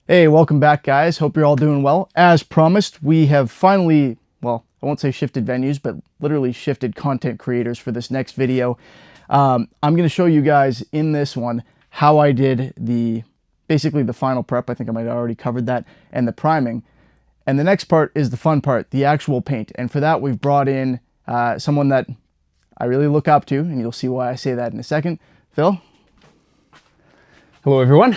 Hey, welcome back, guys. Hope you're all doing well. As promised, we have finally, well, I won't say shifted venues, but literally shifted content creators for this next video. I'm going to show you guys in this one how I did basically the final prep. I think I might have already covered that, and the priming. And the next part is the fun part, the actual paint. And for that, we've brought in someone that I really look up to, and you'll see why I say that in a second. Phil? Hello, everyone.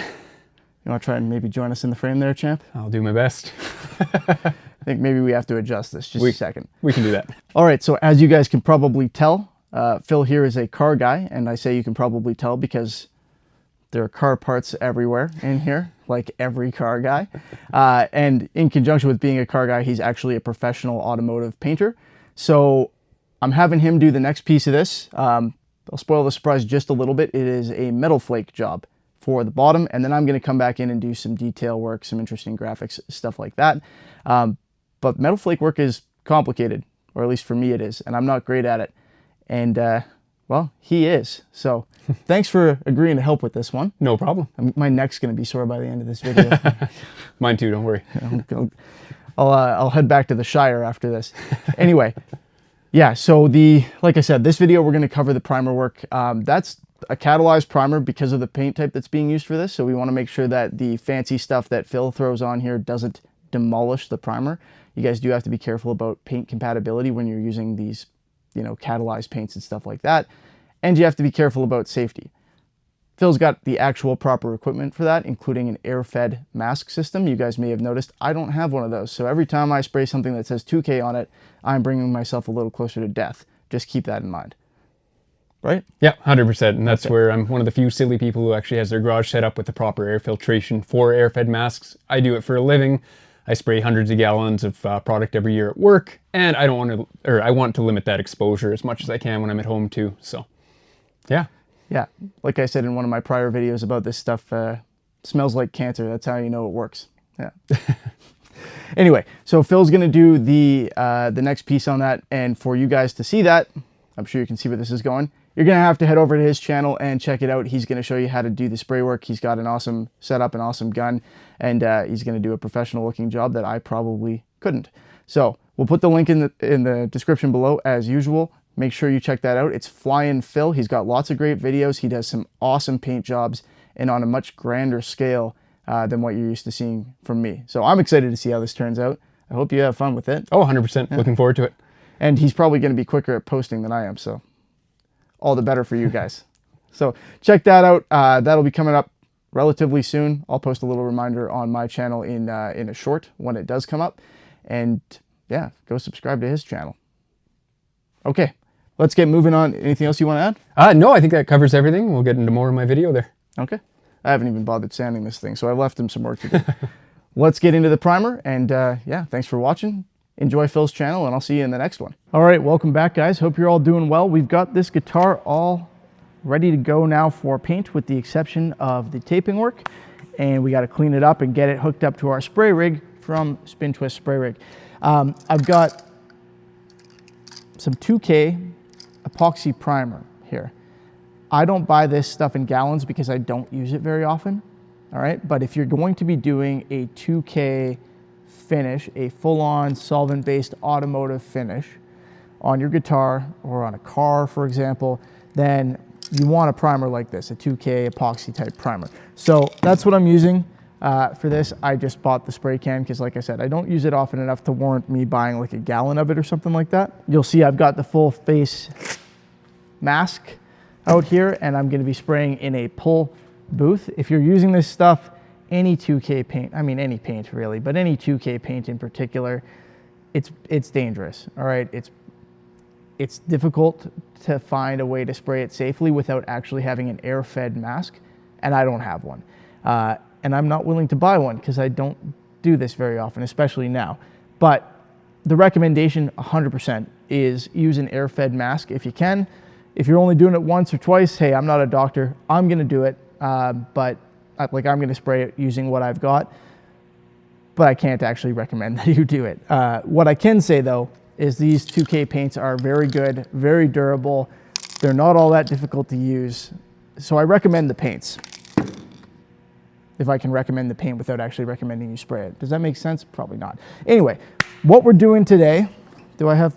You want to try and maybe join us in the frame there, champ? I'll do my best. I think maybe we have to adjust this just a second. We can do that. All right, so as you guys can probably tell, Phil here is a car guy, and I say you can probably tell because there are car parts everywhere in here, like every car guy. And in conjunction with being a car guy, he's actually a professional automotive painter. So I'm having him do the next piece of this. I'll spoil the surprise just a little bit. It is a metal flake job for the bottom, and then I'm going to come back in and do some detail work, some interesting graphics, stuff like that. But metal flake work is complicated, or at least for me it is, and I'm not great at it. And well, he is. So thanks for agreeing to help with this one. No problem. My neck's going to be sore by the end of this video. Mine too, don't worry. I'll head back to the Shire after this. Anyway, yeah, so like I said, this video we're going to cover the primer work. That's a catalyzed primer because of the paint type that's being used for this. So we want to make sure that the fancy stuff that Phil throws on here doesn't demolish the primer. You guys do have to be careful about paint compatibility when you're using these, catalyzed paints and stuff like that. And you have to be careful about safety. Phil's got the actual proper equipment for that, including an air-fed mask system. You guys may have noticed I don't have one of those. So every time I spray something that says 2K on it, I'm bringing myself a little closer to death. Just keep that in mind. Right? Yeah, 100%. And that's where I'm one of the few silly people who actually has their garage set up with the proper air filtration for air-fed masks. I do it for a living. I spray hundreds of gallons of product every year at work, and I want to limit that exposure as much as I can when I'm at home too. So, yeah. Yeah, like I said in one of my prior videos about this stuff, smells like cancer. That's how you know it works. Yeah. Anyway, so Phil's gonna do the next piece on that, and for you guys to see that, I'm sure you can see where this is going. You're going to have to head over to his channel and check it out. He's going to show you how to do the spray work. He's got an awesome setup, an awesome gun, and he's going to do a professional looking job that I probably couldn't. So we'll put the link in the description below as usual. Make sure you check that out. It's Flying Phil. He's got lots of great videos. He does some awesome paint jobs and on a much grander scale than what you're used to seeing from me. So I'm excited to see how this turns out. I hope you have fun with it. Oh, 100%. Yeah. Looking forward to it. And he's probably going to be quicker at posting than I am, so all the better for you guys. So check that out. That'll be coming up relatively soon. I'll post a little reminder on my channel in a short when it does come up. And yeah, go subscribe to his channel. Okay, let's get moving on. Anything else you want to add? No, I think that covers everything. We'll get into more in my video there. Okay. I haven't even bothered sanding this thing, so I left him some work to do. Let's get into the primer. And yeah, thanks for watching. Enjoy Phil's channel, and I'll see you in the next one. All right, welcome back, guys. Hope you're all doing well. We've got this guitar all ready to go now for paint, with the exception of the taping work. And we got to clean it up and get it hooked up to our spray rig from Spin Twist Spray Rig. I've got some 2K epoxy primer here. I don't buy this stuff in gallons because I don't use it very often. All right, but if you're going to be doing a 2K finish, a full-on solvent-based automotive finish on your guitar or on a car, for example, then you want a primer like this, a 2K epoxy type primer. So that's what I'm using for this. I just bought the spray can because, like I said, I don't use it often enough to warrant me buying like a gallon of it or something like that. You'll see I've got the full face mask out here, and I'm going to be spraying in a pull booth. If you're using this stuff, any 2K paint, I mean any paint really, but any 2K paint in particular, it's dangerous. All right, it's difficult to find a way to spray it safely without actually having an air-fed mask, and I don't have one. And I'm not willing to buy one because I don't do this very often, especially now. But the recommendation 100% is use an air-fed mask if you can. If you're only doing it once or twice, hey, I'm not a doctor. I'm going to do it, but I'm going to spray it using what I've got, but I can't actually recommend that you do it. What I can say, though, is these 2K paints are very good, very durable. They're not all that difficult to use, so I recommend the paints. if I can recommend the paint without actually recommending you spray it. Does that make sense? Probably not. Anyway, what we're doing today, do I have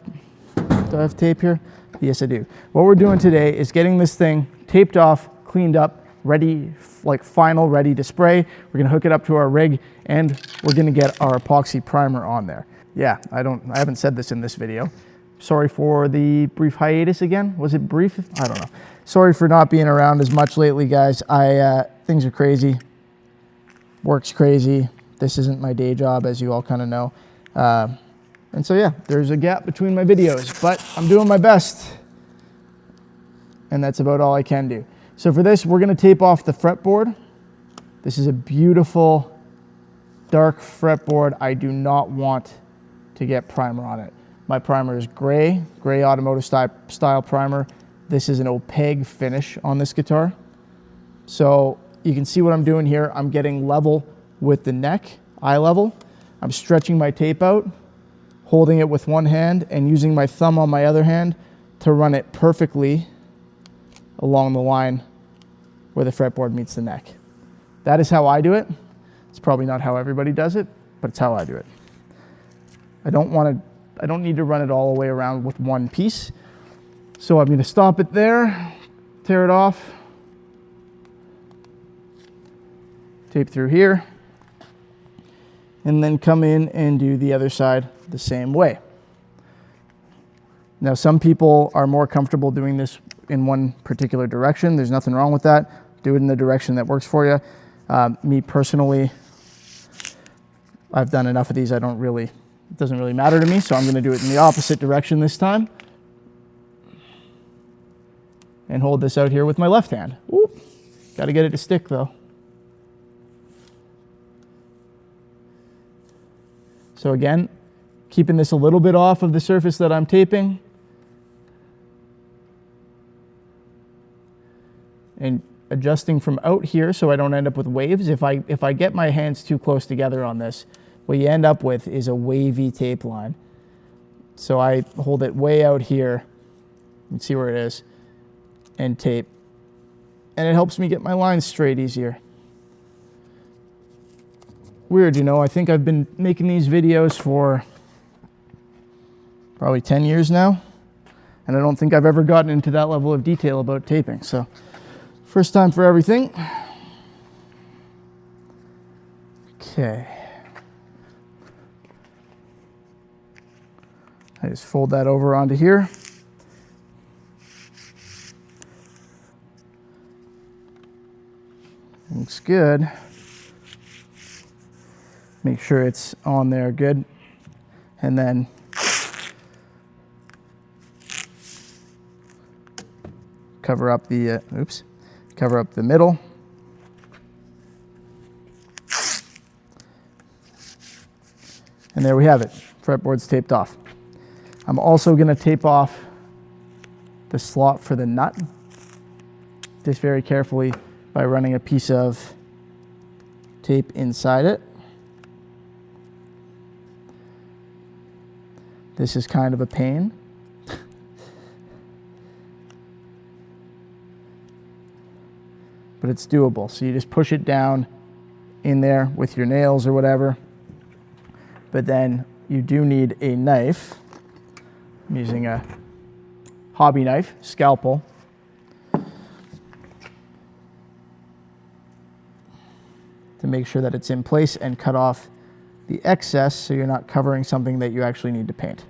tape here? Yes, I do. What we're doing today is getting this thing taped off, cleaned up, ready, like final, ready to spray. We're gonna hook it up to our rig and we're gonna get our epoxy primer on there. Yeah, I haven't said this in this video. Sorry for the brief hiatus again. Was it brief? I don't know. Sorry for not being around as much lately, guys. Things are crazy. Work's crazy. This isn't my day job, as you all kind of know. And so yeah, there's a gap between my videos, but I'm doing my best. And that's about all I can do. So for this, we're gonna tape off the fretboard. This is a beautiful dark fretboard. I do not want to get primer on it. My primer is gray automotive style primer. This is an opaque finish on this guitar. So you can see what I'm doing here. I'm getting level with the neck, eye level. I'm stretching my tape out, holding it with one hand and using my thumb on my other hand to run it perfectly along the line where the fretboard meets the neck. That is how I do it. It's probably not how everybody does it, but it's how I do it. I don't need to run it all the way around with one piece. So I'm gonna stop it there, tear it off, tape through here, and then come in and do the other side the same way. Now, some people are more comfortable doing this in one particular direction. There's nothing wrong with that. Do it in the direction that works for you. Me personally, I've done enough of these. It doesn't really matter to me, so I'm gonna do it in the opposite direction this time. And hold this out here with my left hand. Ooh, gotta get it to stick though. So again, keeping this a little bit off of the surface that I'm taping. And adjusting from out here so I don't end up with waves. If I get my hands too close together on this, what you end up with is a wavy tape line. So I hold it way out here, you can see where it is, and tape. And it helps me get my lines straight easier. Weird, you know, I think I've been making these videos for probably 10 years now, and I don't think I've ever gotten into that level of detail about taping. So first time for everything. Okay. I just fold that over onto here. Looks good. Make sure it's on there good. And then cover up the, cover up the middle. And there we have it. Fretboard's taped off. I'm also going to tape off the slot for the nut, just very carefully by running a piece of tape inside it. This is kind of a pain. But it's doable. So you just push it down in there with your nails or whatever. But then you do need a knife. I'm using a hobby knife, scalpel. To make sure that it's in place and cut off the excess so you're not covering something that you actually need to paint.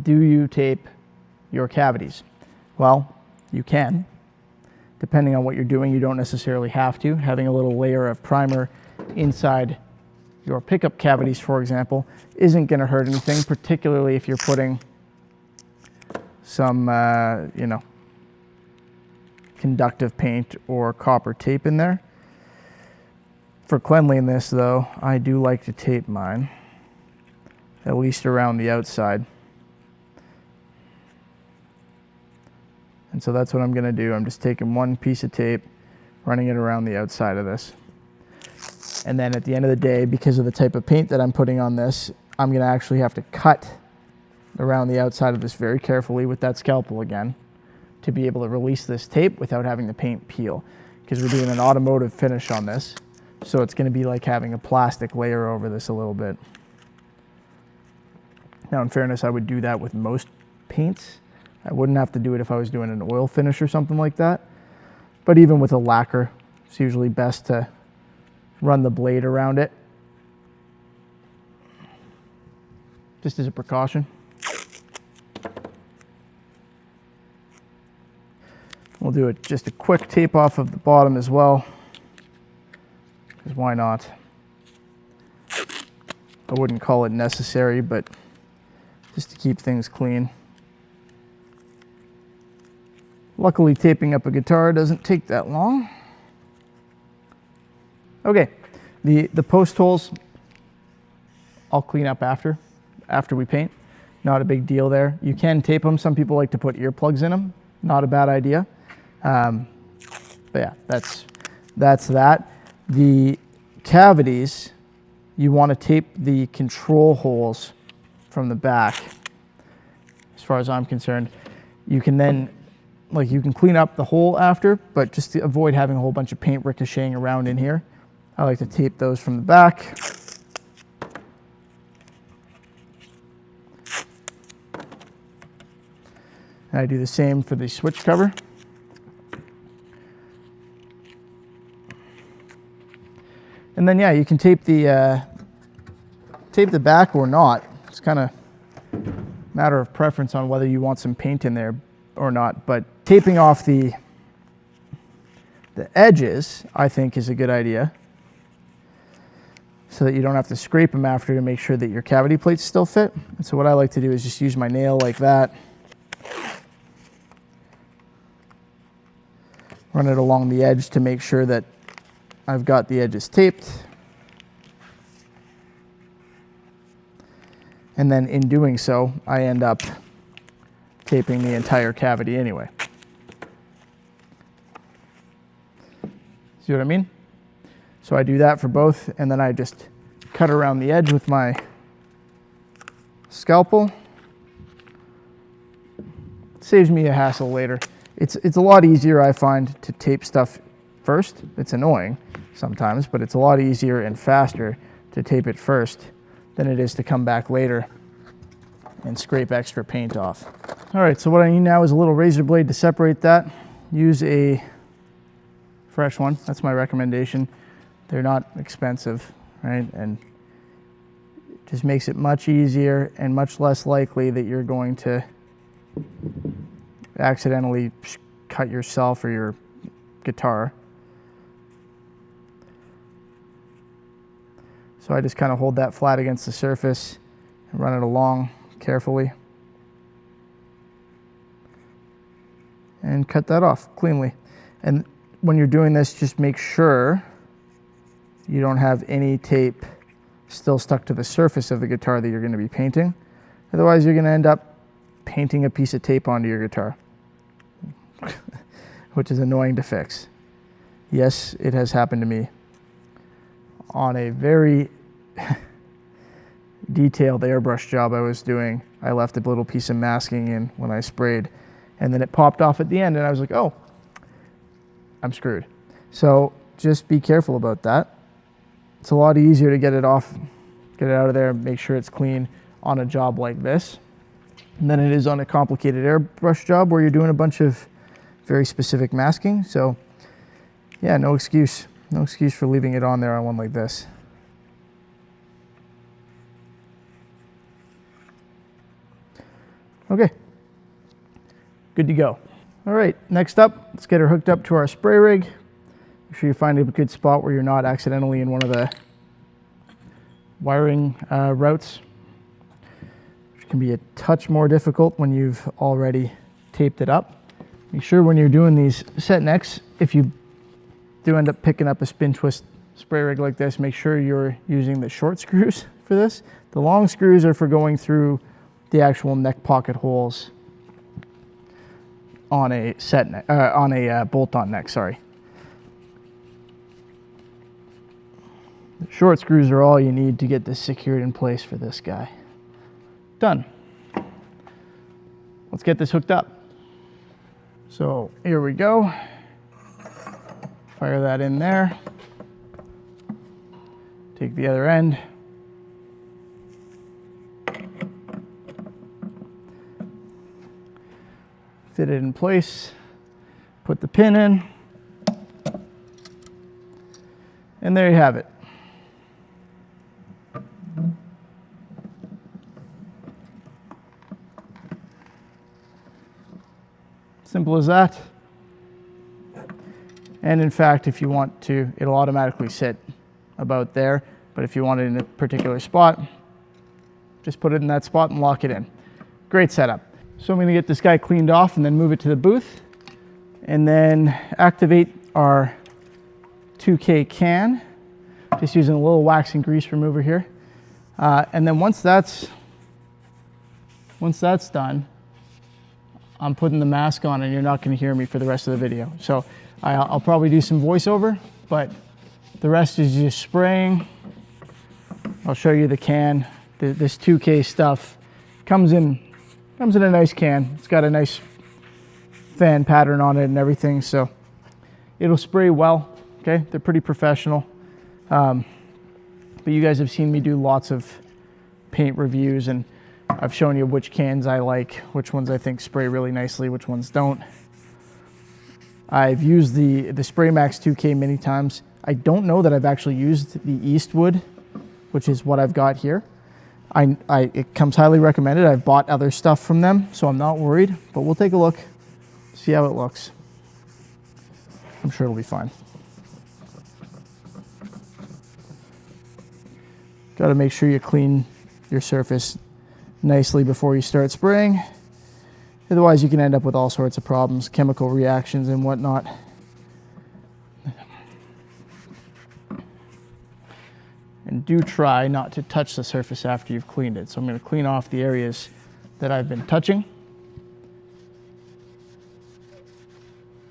Do you tape your cavities? Well, you can. Depending on what you're doing, you don't necessarily have to. Having a little layer of primer inside your pickup cavities, for example, isn't going to hurt anything, particularly if you're putting some, you know, conductive paint or copper tape in there. For cleanliness, though, I do like to tape mine, at least around the outside. And so that's what I'm going to do. I'm just taking one piece of tape, running it around the outside of this. And then at the end of the day, because of the type of paint that I'm putting on this, I'm going to actually have to cut around the outside of this very carefully with that scalpel again to be able to release this tape without having the paint peel, because we're doing an automotive finish on this. So it's going to be like having a plastic layer over this a little bit. Now, in fairness, I would do that with most paints. I wouldn't have to do it if I was doing an oil finish or something like that. But even with a lacquer, it's usually best to run the blade around it, just as a precaution. We'll do it just a quick tape off of the bottom as well, because why not? I wouldn't call it necessary, but just to keep things clean. Luckily, taping up a guitar doesn't take that long. Okay, the post holes I'll clean up after we paint. Not a big deal there. You can tape them. Some people like to put earplugs in them. Not a bad idea. But yeah, that's that. The cavities, you want to tape the control holes from the back. As far as I'm concerned, you can then, like, you can clean up the hole after, but just to avoid having a whole bunch of paint ricocheting around in here, I like to tape those from the back. And I do the same for the switch cover. And then, yeah, you can tape the back or not. It's kind of a matter of preference on whether you want some paint in there or not. But taping off the edges, I think, is a good idea, so that you don't have to scrape them after to make sure that your cavity plates still fit. And so what I like to do is just use my nail like that, run it along the edge to make sure that I've got the edges taped. And then in doing so, I end up taping the entire cavity anyway. See what I mean? So I do that for both, and then I just cut around the edge with my scalpel. It saves me a hassle later. It's a lot easier, I find, to tape stuff first. It's annoying sometimes, but it's a lot easier and faster to tape it first than it is to come back later and scrape extra paint off. All right, so what I need now is a little razor blade to separate that. Use a fresh one. That's my recommendation. They're not expensive, right? And it just makes it much easier and much less likely that you're going to accidentally cut yourself or your guitar. So I just kind of hold that flat against the surface and run it along carefully and cut that off cleanly. And when you're doing this, just make sure you don't have any tape still stuck to the surface of the guitar that you're going to be painting. Otherwise, you're going to end up painting a piece of tape onto your guitar, which is annoying to fix. Yes, it has happened to me on a very detailed airbrush job I was doing. I left a little piece of masking in when I sprayed, and then it popped off at the end, and I was like, oh, I'm screwed. So just be careful about that. It's a lot easier to get it off, get it out of there, make sure it's clean on a job like this than it is on a complicated airbrush job where you're doing a bunch of very specific masking. So yeah, no excuse for leaving it on there on one like this. Okay, good to go. All right, next up, let's get her hooked up to our spray rig. Make sure you find a good spot where you're not accidentally in one of the wiring routes, which can be a touch more difficult when you've already taped it up. Make sure when you're doing these set necks, if you do end up picking up a spin twist spray rig like this, make sure you're using the short screws for this. The long screws are for going through the actual neck pocket holes on a set neck, on a bolt-on neck, sorry. The short screws are all you need to get this secured in place for this guy. Done. let's get this hooked up. So here we go. Fire that in there. Take the other end. Fit it in place. Put the pin in. And there you have it. Simple as that. And in fact, if you want to, it'll automatically sit about there. But if you want it in a particular spot, just put it in that spot and lock it in. Great setup. So I'm going to get this guy cleaned off and then move it to the booth and then activate our 2K can. Just using a little wax and grease remover here. And then once that's done, I'm putting the mask on and you're not going to hear me for the rest of the video. So I'll probably do some voiceover, but the rest is just spraying. I'll show you the can. This 2K stuff comes in a nice can. It's got a nice fan pattern on it and everything, so it'll spray well. Okay, they're pretty professional. But you guys have seen me do lots of paint reviews, and I've shown you which cans I like, which ones I think spray really nicely, which ones don't. I've used the Spray Max 2K many times. I don't know that I've actually used the Eastwood, which is what I've got here. It comes highly recommended. I've bought other stuff from them, so I'm not worried, but we'll take a look, see how it looks. I'm sure it'll be fine. Got to make sure you clean your surface nicely before you start spraying. Otherwise, you can end up with all sorts of problems, chemical reactions and whatnot. And do try not to touch the surface after you've cleaned it. So I'm going to clean off the areas that I've been touching.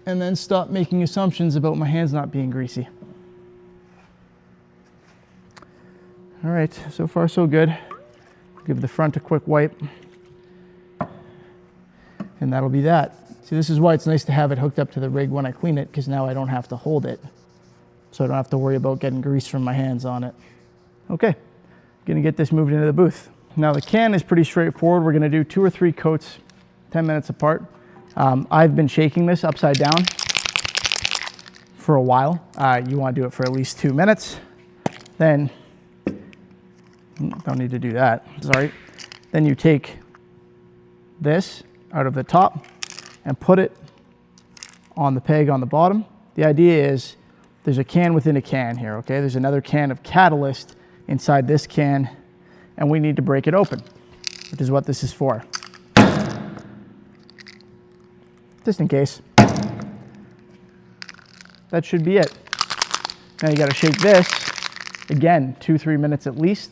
And then stop making assumptions about my hands not being greasy. All right, so far so good. Give the front a quick wipe. And that'll be that. See, this is why it's nice to have it hooked up to the rig when I clean it, because now I don't have to hold it. So I don't have to worry about getting grease from my hands on it. Okay, gonna get this moved into the booth. Now the can is pretty straightforward. We're gonna do 2 or 3 coats, 10 minutes apart. I've been shaking this upside down for a while. You wanna do it for at least 2 minutes. Then, don't need to do that, sorry. Then you take this out of the top and put it on the peg on the bottom. The idea is there's a can within a can here, okay? There's another can of catalyst inside this can, and we need to break it open, which is what this is for. Just in case. That should be it. Now you gotta shake this, again, 2-3 minutes at least,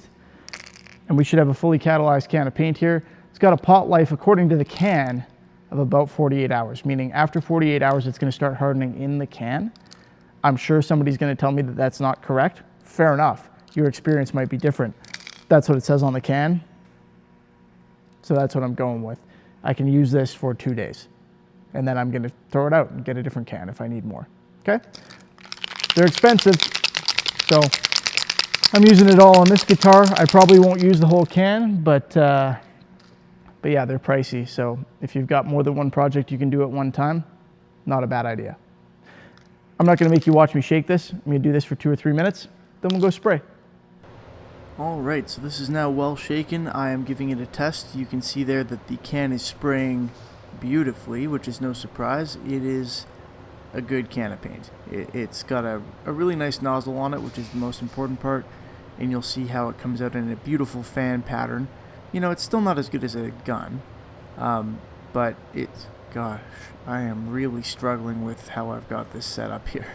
and we should have a fully catalyzed can of paint here. It's got a pot life, according to the can, of about 48 hours, meaning after 48 hours, it's gonna start hardening in the can. I'm sure somebody's gonna tell me that that's not correct. Fair enough. Your experience might be different. That's what it says on the can. So that's what I'm going with. I can use this for 2 days, and then I'm gonna throw it out and get a different can if I need more, okay? They're expensive, so I'm using it all on this guitar. I probably won't use the whole can, but yeah, they're pricey. So if you've got more than one project you can do at one time, not a bad idea. I'm not gonna make you watch me shake this. I'm gonna do this for 2 or 3 minutes, then we'll go spray. All right, so this is now well shaken. I am giving it a test. You can see there that the can is spraying beautifully, which is no surprise. It is a good can of paint. It's got a really nice nozzle on it, which is the most important part, and you'll see how it comes out in a beautiful fan pattern. You know, it's still not as good as a gun, but gosh, I am really struggling with how I've got this set up here.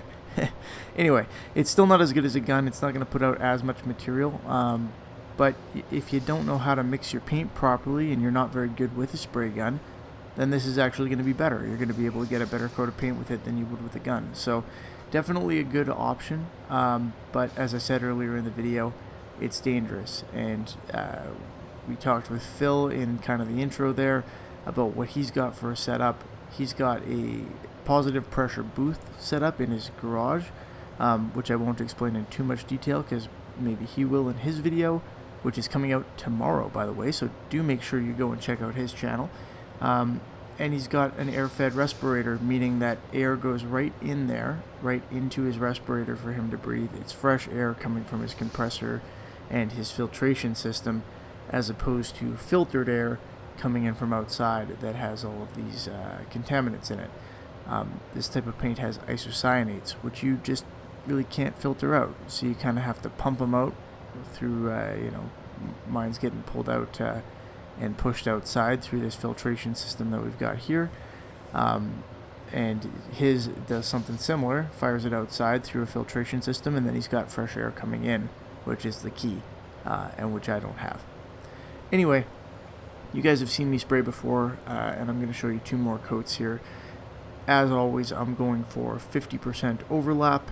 Anyway, it's still not as good as a gun. It's not going to put out as much material, but if you don't know how to mix your paint properly and you're not very good with a spray gun, then this is actually going to be better. You're going to be able to get a better coat of paint with it than you would with a gun. So definitely a good option, but as I said earlier in the video, it's dangerous. And we talked with Phil in kind of the intro there about what he's got for a setup. He's got a positive pressure booth set up in his garage, which I won't explain in too much detail because maybe he will in his video, which is coming out tomorrow, by the way, so do make sure you go and check out his channel. And he's got an air-fed respirator, meaning that air goes right in there, right into his respirator for him to breathe. It's fresh air coming from his compressor and his filtration system, as opposed to filtered air coming in from outside that has all of these contaminants in it. This type of paint has isocyanates, which you just really can't filter out, so you kind of have to pump them out through, mine's getting pulled out and pushed outside through this filtration system that we've got here. And his does something similar, fires it outside through a filtration system, and then he's got fresh air coming in, which is the key, and which I don't have. Anyway, you guys have seen me spray before, and I'm going to show you 2 more coats here. As always, I'm going for 50% overlap.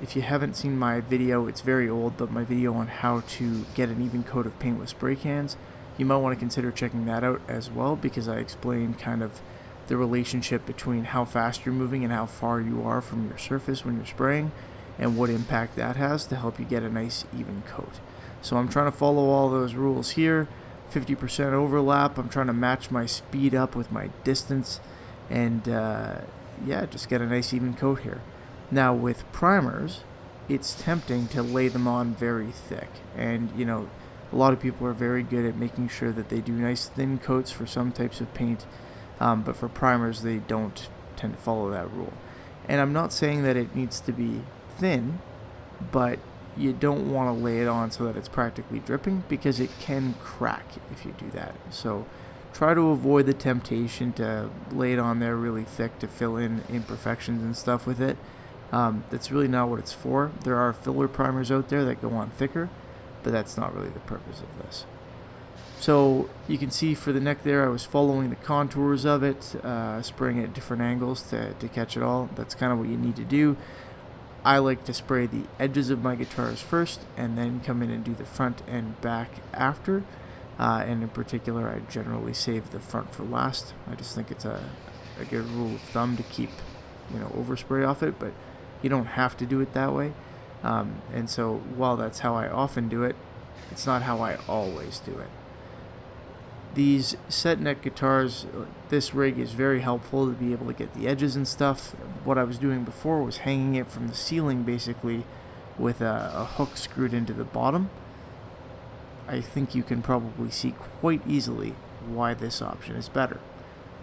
If you haven't seen my video, it's very old, but my video on how to get an even coat of paint with spray cans, you might want to consider checking that out as well, because I explain kind of the relationship between how fast you're moving and how far you are from your surface when you're spraying, and what impact that has to help you get a nice even coat. So I'm trying to follow all those rules here. 50% overlap. I'm trying to match my speed up with my distance, and yeah, just get a nice even coat here. Now with primers, it's tempting to lay them on very thick, and a lot of people are very good at making sure that they do nice thin coats for some types of paint, but for primers they don't tend to follow that rule. And I'm not saying that it needs to be thin, but you don't want to lay it on so that it's practically dripping, because it can crack if you do that. So try to avoid the temptation to lay it on there really thick to fill in imperfections and stuff with it. That's really not what it's for. There are filler primers out there that go on thicker, but that's not really the purpose of this. So you can see for the neck there, I was following the contours of it, spraying it at different angles to catch it all. That's kind of what you need to do. I like to spray the edges of my guitars first, and then come in and do the front and back after. And in particular, I generally save the front for last. I just think it's a good rule of thumb to keep, overspray off it, but you don't have to do it that way. And so while that's how I often do it, it's not how I always do it. These set neck guitars, this rig is very helpful to be able to get the edges and stuff. What I was doing before was hanging it from the ceiling basically with a hook screwed into the bottom. I think you can probably see quite easily why this option is better.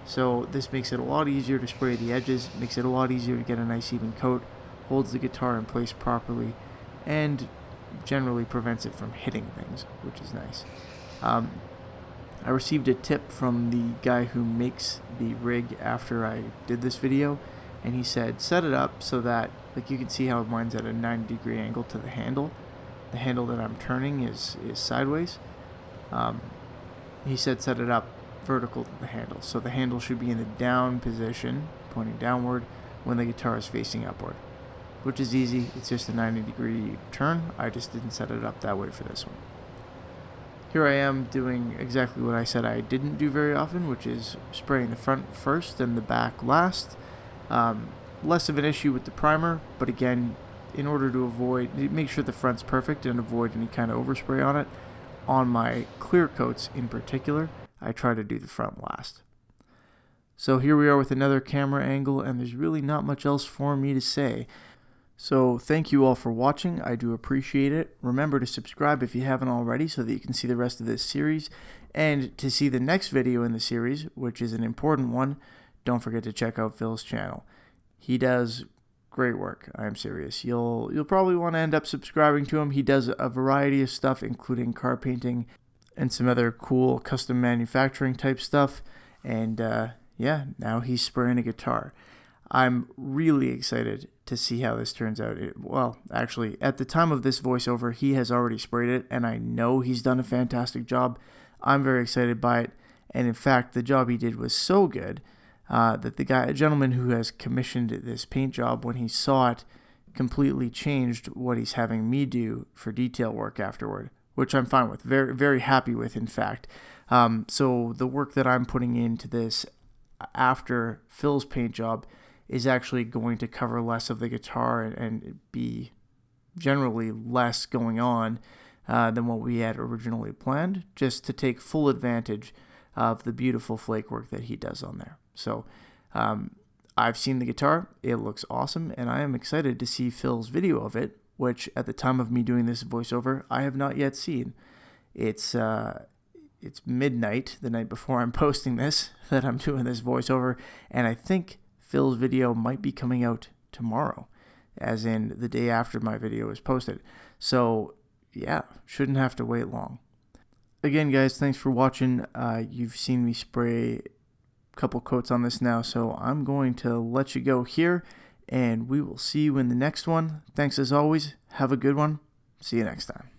So this makes it a lot easier to spray the edges, makes it a lot easier to get a nice even coat, holds the guitar in place properly, and generally prevents it from hitting things, which is nice. I received a tip from the guy who makes the rig after I did this video, and he said set it up so that, like, you can see how mine's at a 90-degree angle to the handle. The handle that I'm turning is sideways. He said set it up vertical to the handle, so the handle should be in the down position, pointing downward, when the guitar is facing upward, which is easy. It's just a 90-degree turn. I just didn't set it up that way for this one. Here I am doing exactly what I said I didn't do very often, which is spraying the front first and the back last. Less of an issue with the primer, but again, in order to make sure the front's perfect and avoid any kind of overspray on it, on my clear coats in particular, I try to do the front last. So here we are with another camera angle, and there's really not much else for me to say. So thank you all for watching. I do appreciate it. Remember to subscribe if you haven't already so that you can see the rest of this series. And to see the next video in the series, which is an important one, don't forget to check out Phil's channel. He does great work. I'm serious. You'll probably want to end up subscribing to him. He does a variety of stuff, including car painting and some other cool custom manufacturing type stuff. And yeah, now he's spraying a guitar. I'm really excited to see how this turns out. Well, actually, at the time of this voiceover, he has already sprayed it, and I know he's done a fantastic job. I'm very excited by it, and in fact, the job he did was so good that a gentleman who has commissioned this paint job, when he saw it, completely changed what he's having me do for detail work afterward, which I'm fine with, very, very happy with, in fact. So the work that I'm putting into this after Phil's paint job is actually going to cover less of the guitar and be generally less going on than what we had originally planned, just to take full advantage of the beautiful flake work that he does on there. So I've seen the guitar, it looks awesome, and I am excited to see Phil's video of it, which at the time of me doing this voiceover, I have not yet seen. It's midnight the night before I'm posting this that I'm doing this voiceover, and I think Phil's video might be coming out tomorrow, as in the day after my video is posted. So yeah, shouldn't have to wait long. Again, guys, thanks for watching. You've seen me spray a couple coats on this now, so I'm going to let you go here, and we will see you in the next one. Thanks as always. Have a good one. See you next time.